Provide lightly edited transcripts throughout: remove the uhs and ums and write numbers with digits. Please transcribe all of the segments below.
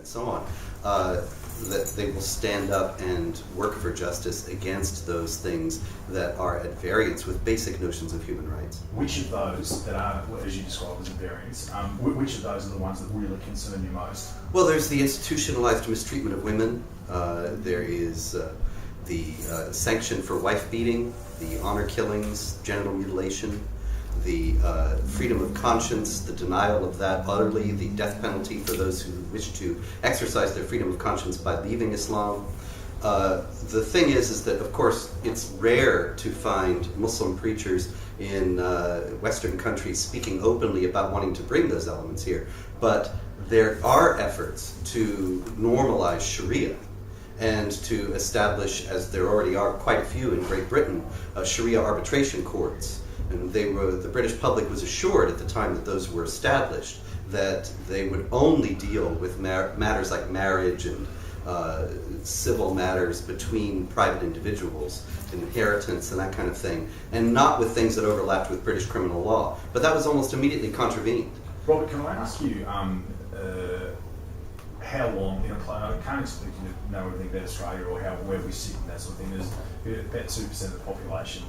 and so on, that they will stand up and work for justice against those things that are at variance with basic notions of human rights. Which of those that are, as you described as at variance, which of those are the ones that really concern you most? Well, there's the institutionalized mistreatment of women. There is the sanction for wife beating, the honor killings, genital mutilation, the freedom of conscience, the denial of that utterly, the death penalty for those who wish to exercise their freedom of conscience by leaving Islam. The thing is that, of course, it's rare to find Muslim preachers in Western countries speaking openly about wanting to bring those elements here. But there are efforts to normalize Sharia and to establish, as there already are quite a few in Great Britain, Sharia arbitration courts. And the British public was assured at the time that those were established that they would only deal with matters like marriage and civil matters between private individuals, inheritance and that kind of thing, and not with things that overlapped with British criminal law. But that was almost immediately contravened. Robert, can I ask you how long, I can't expect you to know everything about Australia or where we sit and that sort of thing. There's about 2% of the population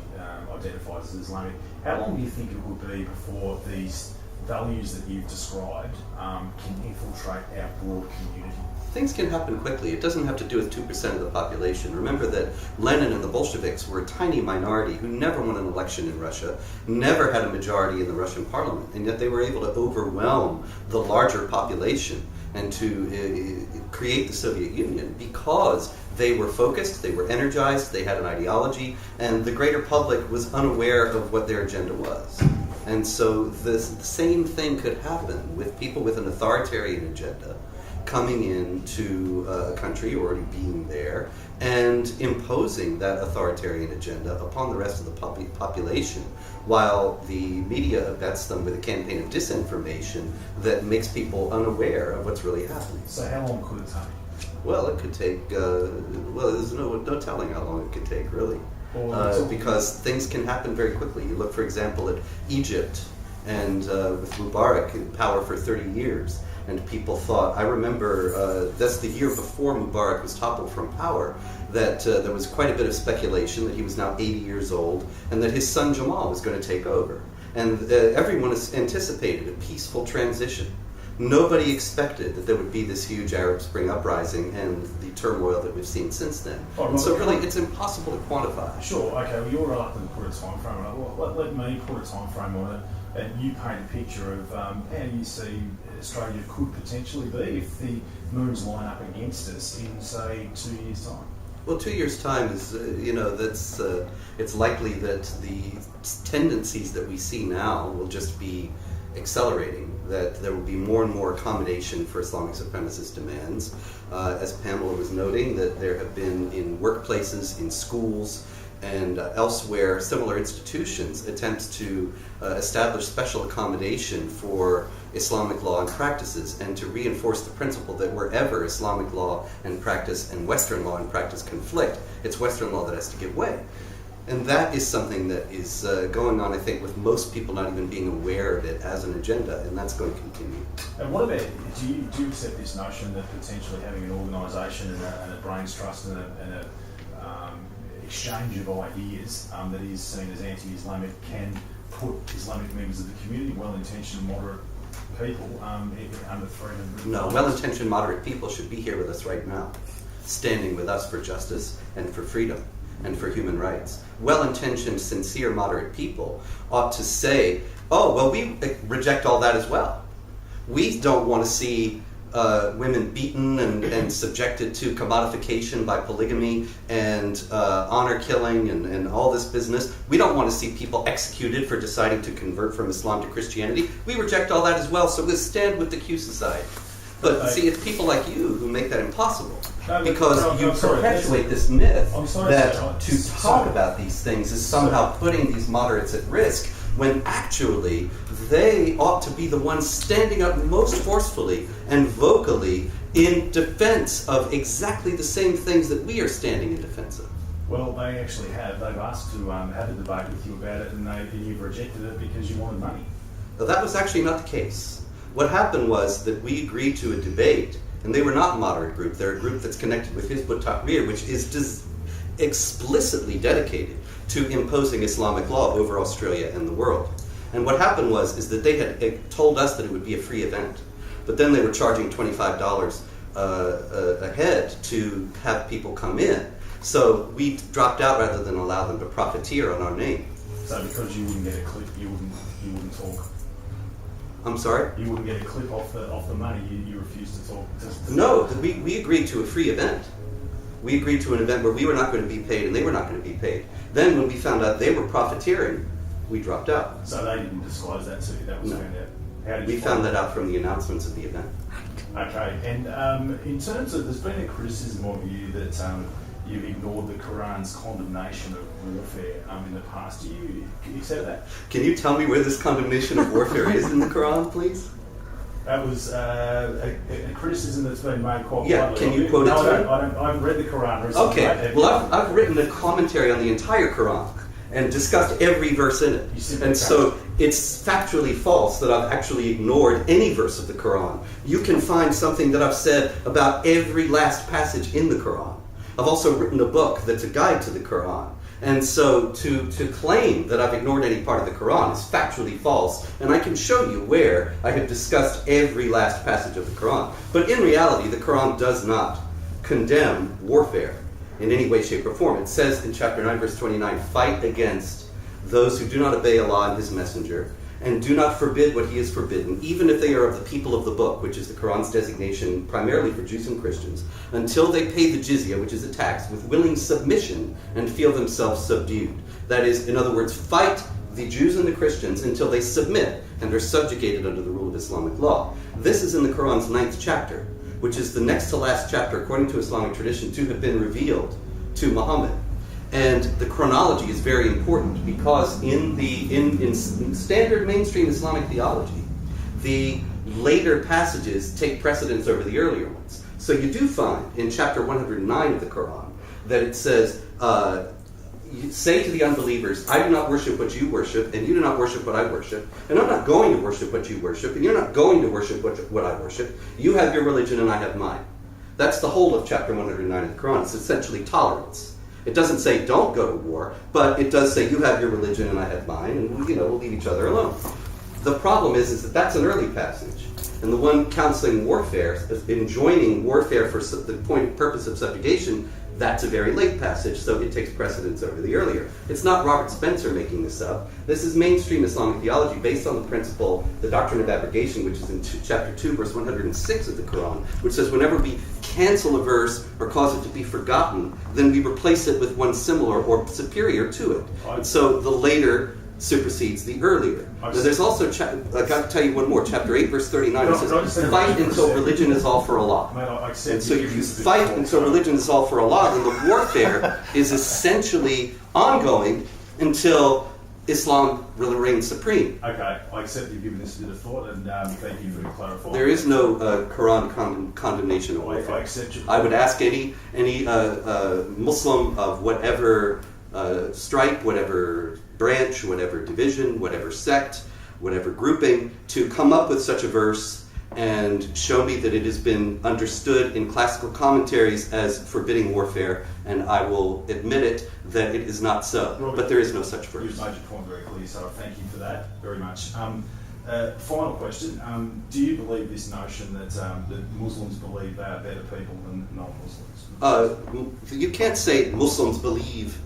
identifies as Islamic. How long do you think it will be before these values that you've described can infiltrate our broad community? Things can happen quickly. It doesn't have to do with 2% of the population. Remember that Lenin and the Bolsheviks were a tiny minority who never won an election in Russia, never had a majority in the Russian parliament, and yet they were able to overwhelm the larger population and to create the Soviet Union because they were focused, they were energized, they had an ideology, and the greater public was unaware of what their agenda was. And so the same thing could happen with people with an authoritarian agenda coming into a country, already being there, and imposing that authoritarian agenda upon the rest of the population, while the media abets them with a campaign of disinformation that makes people unaware of what's really happening. So how long could it take? Well, it could take, there's no telling how long it could take, really. Because things can happen very quickly. You look, for example, at Egypt, and with Mubarak in power for 30 years. And people thought, I remember that's the year before Mubarak was toppled from power, that there was quite a bit of speculation that he was now 80 years old and that his son Jamal was going to take over. And everyone anticipated a peaceful transition. Nobody expected that there would be this huge Arab Spring uprising and the turmoil that we've seen since then. So really, it's impossible to quantify. Sure, okay, well you're reluctant to put a time frame on it. Well, let me put a time frame on it. And you paint a picture of how you see Australia could potentially be if the moons line up against us in, say, 2 years' time. Well, 2 years' time is, it's likely that the tendencies that we see now will just be accelerating, that there will be more and more accommodation for Islamic supremacist demands. As Pamela was noting, that there have been in workplaces, in schools, and elsewhere, similar institutions attempt to establish special accommodation for Islamic law and practices, and to reinforce the principle that wherever Islamic law and practice and Western law and practice conflict, it's Western law that has to give way. And that is something that is going on, I think, with most people not even being aware of it as an agenda, and that's going to continue. And what about, do you accept this notion that potentially having an organisation and a brains trust and a exchange of ideas that is seen as anti-Islamic can put Islamic members of the community, well-intentioned, moderate people, under threat of... No, well-intentioned, moderate people should be here with us right now, standing with us for justice and for freedom and for human rights. Well-intentioned, sincere, moderate people ought to say, oh, well, we reject all that as well. We don't want to see women beaten and subjected to commodification by polygamy and honor killing and all this business. We don't want to see people executed for deciding to convert from Islam to Christianity. We reject all that as well, so we'll stand with the Q Society. But see, it's people like you who make that impossible, because you perpetuate this myth that to talk about these things is somehow putting these moderates at risk, when actually they ought to be the ones standing up most forcefully and vocally in defense of exactly the same things that we are standing in defense of. Well, they actually have. They've asked to have a debate with you about it, and you've rejected it because you wanted money. Well, that was actually not the case. What happened was that we agreed to a debate And they were not a moderate group. They're a group that's connected with Hizb ut-Tahrir, which is explicitly dedicated to imposing Islamic law over Australia and the world. And what happened is that they had told us that it would be a free event, but then they were charging $25 a head to have people come in. So we dropped out rather than allow them to profiteer on our name. So because you wouldn't get a clip, you wouldn't talk. I'm sorry? You wouldn't get a clip off the money. You refused to talk. No, we agreed to a free event. We agreed to an event where we were not going to be paid and they were not going to be paid. Then when we found out they were profiteering, we dropped out. So they didn't disclose that to you? That was found out? How did you We found that out from the announcements of the event. Okay, and in terms of, there's been a criticism of you that you've ignored the Quran's condemnation of warfare in the past. Do you accept that? Can you tell me where this condemnation of warfare is in the Quran, please? That was a criticism that's been made quite Yeah, widely. can you quote it to me? I haven't read the Quran recently. Okay, well I've written a commentary on the entire Quran and discussed every verse in it. And so it's factually false that I've actually ignored any verse of the Quran. You can find something that I've said about every last passage in the Quran. I've also written a book that's a guide to the Quran. And so to claim that I've ignored any part of the Quran is factually false, and I can show you where I have discussed every last passage of the Quran. But in reality, the Quran does not condemn warfare in any way, shape, or form. It says in chapter 9, verse 29, fight against those who do not obey Allah and His Messenger, and do not forbid what He has forbidden, even if they are of the people of the book, which is the Quran's designation primarily for Jews and Christians, until they pay the jizya, which is a tax, with willing submission and feel themselves subdued. That is, in other words, fight the Jews and the Christians until they submit and are subjugated under the rule of Islamic law. This is in the Quran's 9th chapter, which is the next to last chapter, according to Islamic tradition, to have been revealed to Muhammad. And the chronology is very important because in standard mainstream Islamic theology, the later passages take precedence over the earlier ones. So you do find in chapter 109 of the Quran that it says, you say to the unbelievers, I do not worship what you worship, and you do not worship what I worship, and I'm not going to worship what you worship, and you're not going to worship what I worship. You have your religion and I have mine. That's the whole of chapter 109 of the Quran. It's essentially tolerance. It doesn't say don't go to war, but it does say you have your religion and I have mine, and we'll leave each other alone. The problem is that that's an early passage, and the one counseling warfare, enjoining warfare for the purpose of subjugation, that's a very late passage, so it takes precedence over the earlier. It's not Robert Spencer making this up. This is mainstream Islamic theology based on the principle, the doctrine of abrogation, which is in chapter 2, verse 106 of the Quran, which says whenever we cancel a verse or cause it to be forgotten, then we replace it with one similar or superior to it. And so the later supersedes the earlier. Now there's also, I got to tell you one more, chapter 8, verse 39, it says, fight until religion is all for Allah. And so if you fight until religion is all for Allah, then the warfare is essentially ongoing until Islam will reign supreme. Okay, I accept you've given this a bit of thought, and thank you for clarifying. There is no Quran condemnation of warfare. I accept you. I would ask any Muslim of whatever stripe, whatever branch, whatever division, whatever sect, whatever grouping, to come up with such a verse and show me that it has been understood in classical commentaries as forbidding warfare, and I will admit it that it is not so. Robert, but there is no such verse. You've made your point very clearly, so thank you for that very much. Final question. Do you believe this notion that Muslims believe they are better people than non-Muslims? You can't say Muslims believe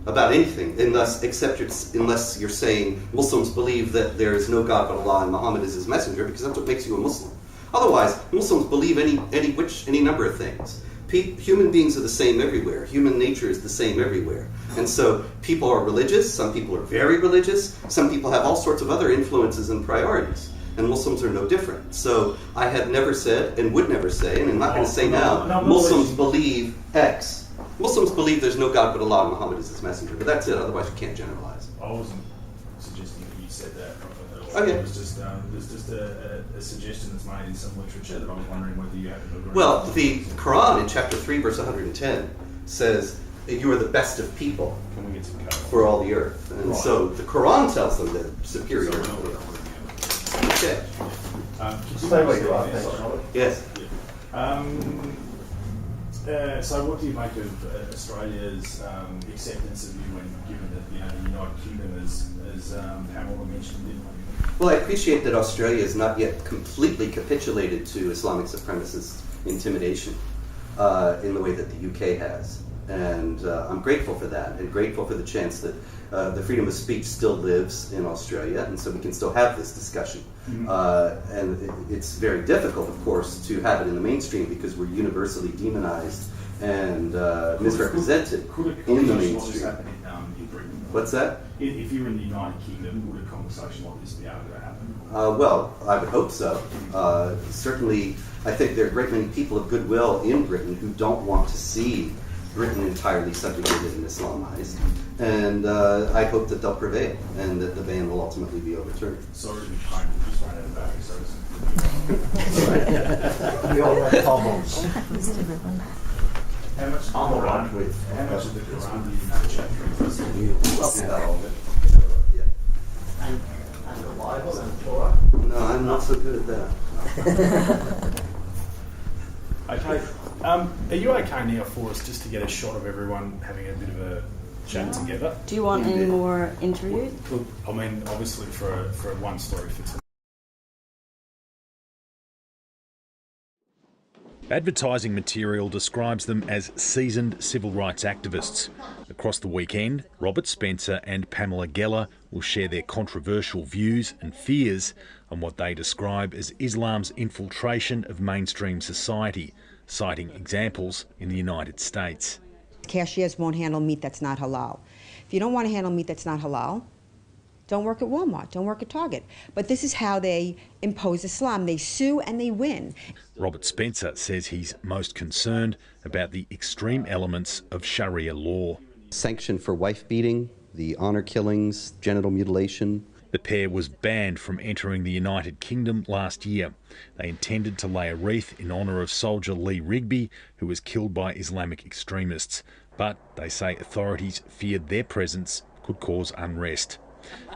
about anything unless you're saying Muslims believe that there is no God but Allah and Muhammad is His messenger, because that's what makes you a Muslim. Otherwise, Muslims believe any number of things. Human beings are the same everywhere. Human nature is the same everywhere. And so people are religious, some people are very religious, some people have all sorts of other influences and priorities. And Muslims are no different. So I have never said, and would never say, and I'm not going to say now, Muslims believe X. Muslims believe there's no God but Allah and Muhammad is His messenger, but that's it, otherwise you can't generalize. I wasn't suggesting that you said that at all. Okay. It was just a suggestion that's made in some literature that I was wondering whether you happen to agree. Well, the Quran in chapter 3, verse 110 says that you are the best of people for all the earth. And so the Quran tells them they're superior. Okay. Stay where you are, thanks, Robert. Yes. So what do you make of Australia's acceptance of you when given that the United Kingdom as Pamela mentioned in? Well, I appreciate that Australia has not yet completely capitulated to Islamic supremacist intimidation in the way that the UK has. And I'm grateful for that, and grateful for the chance that the freedom of speech still lives in Australia, and so we can still have this discussion. Mm-hmm. And it's very difficult, of course, to have it in the mainstream because we're universally demonized and misrepresented in the mainstream. In Britain? What's that? If you're in the United Kingdom, would a conversation like this be able to happen? Well, I would hope so. Certainly, I think there are a great many people of goodwill in Britain who don't want to see Britain entirely subjugated and Islamized, and I hope that they'll prevail and that the ban will ultimately be overturned. Sorry to be painful, just ran out of battery, so We all have problems. how much? I'm all right with. How much of the Quran do you know chapter? Probably about all of it. Yeah. And the Bible and Torah. No, I'm not so good at that. Okay. Are you okay now for us just to get a shot of everyone having a bit of a chat together? Do you want any more interviews? Look, I mean, obviously for a one story for tonight. Advertising material describes them as seasoned civil rights activists. Across the weekend, Robert Spencer and Pamela Geller will share their controversial views and fears on what they describe as Islam's infiltration of mainstream society, citing examples in the United States. Cashiers won't handle meat that's not halal. If you don't want to handle meat that's not halal, don't work at Walmart, don't work at Target. But this is how they impose Islam. They sue and they win. Robert Spencer says he's most concerned about the extreme elements of Sharia law. Sanction for wife beating, the honour killings, genital mutilation. The pair was banned from entering the United Kingdom last year. They intended to lay a wreath in honour of soldier Lee Rigby, who was killed by Islamic extremists. But they say authorities feared their presence could cause unrest.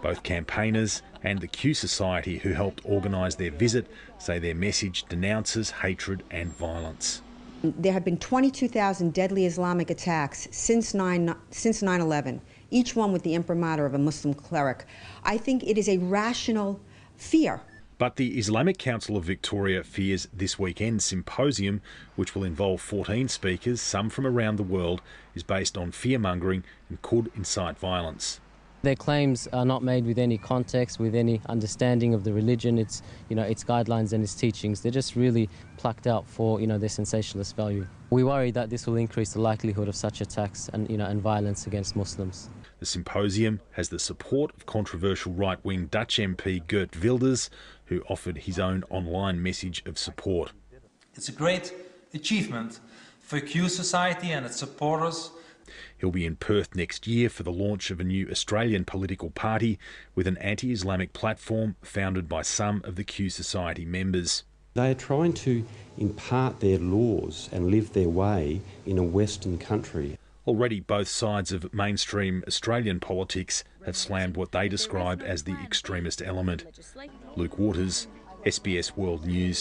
Both campaigners and the Q Society who helped organise their visit say their message denounces hatred and violence. There have been 22,000 deadly Islamic attacks since 9/11, each one with the imprimatur of a Muslim cleric. I think it is a rational fear. But the Islamic Council of Victoria fears this weekend's symposium, which will involve 14 speakers, some from around the world, is based on fear-mongering and could incite violence. Their claims are not made with any context, with any understanding of the religion, its guidelines and its teachings. They're just really plucked out for, their sensationalist value. We worry that this will increase the likelihood of such attacks and, and violence against Muslims. The symposium has the support of controversial right-wing Dutch MP Geert Wilders, who offered his own online message of support. It's a great achievement for Q Society and its supporters. He'll be in Perth next year for the launch of a new Australian political party with an anti-Islamic platform founded by some of the Q Society members. They are trying to impart their laws and live their way in a Western country. Already both sides of mainstream Australian politics have slammed what they describe as the extremist element. Luke Waters, SBS World News.